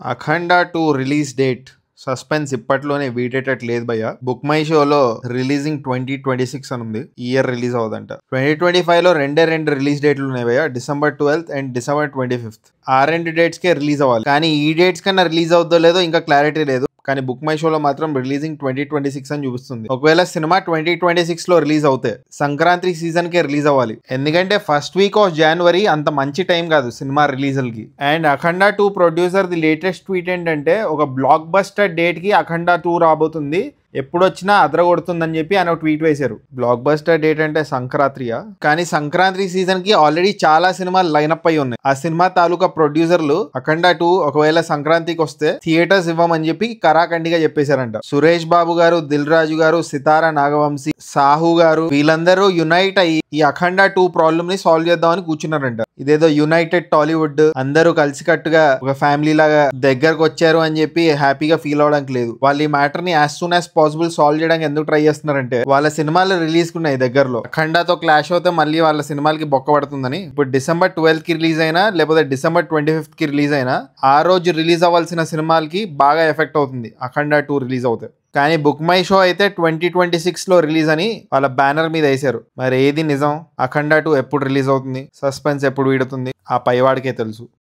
అఖండ 2 release date suspense ఇప్పట్లోనే వీడేటట్టు లేదు భయ్య. Book my షోలో రిలీజింగ్ 2026 అని ఉంది. ఈ ఇయర్ రిలీజ్ అవుదంట. 2025 లో రెండు రిలీజ్ డేట్లు ఉన్నాయి భయ్య, December 12th and December 25th. ఆ రెండు డేట్స్ కే రిలీజ్ అవ్వాలి, కానీ ఈ డేట్స్ కన్నా రిలీజ్ అవుతుందో లేదో ఇంకా క్లారిటీ లేదు. కానీ బుక్ మై షోలో మాత్రం రిలీజింగ్ 2026 అని చూపిస్తుంది. ఒకవేళ సినిమా 2026 లో రిలీజ్ అవుతే సంక్రాంతి సీజన్ కే రిలీజ్ అవ్వాలి, ఎందుకంటే ఫస్ట్ వీక్ ఆఫ్ జనవరి అంత మంచి టైం కాదు సినిమా రిలీజులకి. And Akhanda 2 producer the latest tweet ఏంటంటే, ఒక బ్లాక్ బస్టర్ డేట్ కి అఖండ 2 రాబోతుంది, ఎప్పుడొచ్చినా అదరగొడుతుందని చెప్పి ఆయన ట్వీట్ వేశారు. బ్లాక్ బస్టర్ డేట్ అంటే సంక్రాంతియా? కానీ సంక్రాంతి సీజన్ కి ఆల్రెడీ చాలా సినిమాలు లైనప్ అయి ఉన్నాయి. ఆ సినిమా తాలూకా ప్రొడ్యూసర్లు అఖండ 2 ఒకవేళ సంక్రాంతికి వస్తే థియేటర్స్ ఇవ్వమని చెప్పి కరాఖండిగా చెప్పేశారంట. సురేష్ బాబు గారు, దిల్ రాజు గారు, సితారా నాగవంశీ, సాహు గారు వీళ్ళందరూ యునైట్ అయ్యి ఈ అఖండ 2 ప్రాబ్లమ్ ని సాల్వ్ చేద్దామని కూర్చున్నారంట. ఇదేదో యునైటెడ్ టాలీవుడ్, అందరూ కలిసికట్టుగా ఒక ఫ్యామిలీ లాగా దగ్గరకు వచ్చారు అని చెప్పి హ్యాపీగా ఫీల్ అవడానికి లేదు. వాళ్ళు ఈ మ్యాటర్ ని as soon as possible solve చేయడానికి ఎందుకు ట్రై చేస్తున్నారంటే, వాళ్ళ సినిమాలు రిలీజ్ కున్నాయి దగ్గరలో, అఖండతో క్లాష్ అవుతే మళ్ళీ వాళ్ళ సినిమాలకి బొక్క పడుతుందని. ఇప్పుడు December 12th కి రిలీజ్ అయినా లేకపోతే December 25th కి రిలీజ్ అయినా ఆ రోజు రిలీజ్ అవ్వాల్సిన సినిమాలకి బాగా ఎఫెక్ట్ అవుతుంది అఖండ 2 రిలీజ్ అవుతాయి. కానీ బుక్ మై షో అయితే 2026 లో రిలీజ్ అని వాళ్ళ బ్యానర్ మీద వేశారు. మరి ఏది నిజం? అఖండ 2 ఎప్పుడు రిలీజ్ అవుతుంది? సస్పెన్స్ ఎప్పుడు వీడుతుంది? ఆ పైవాడికే తెలుసు.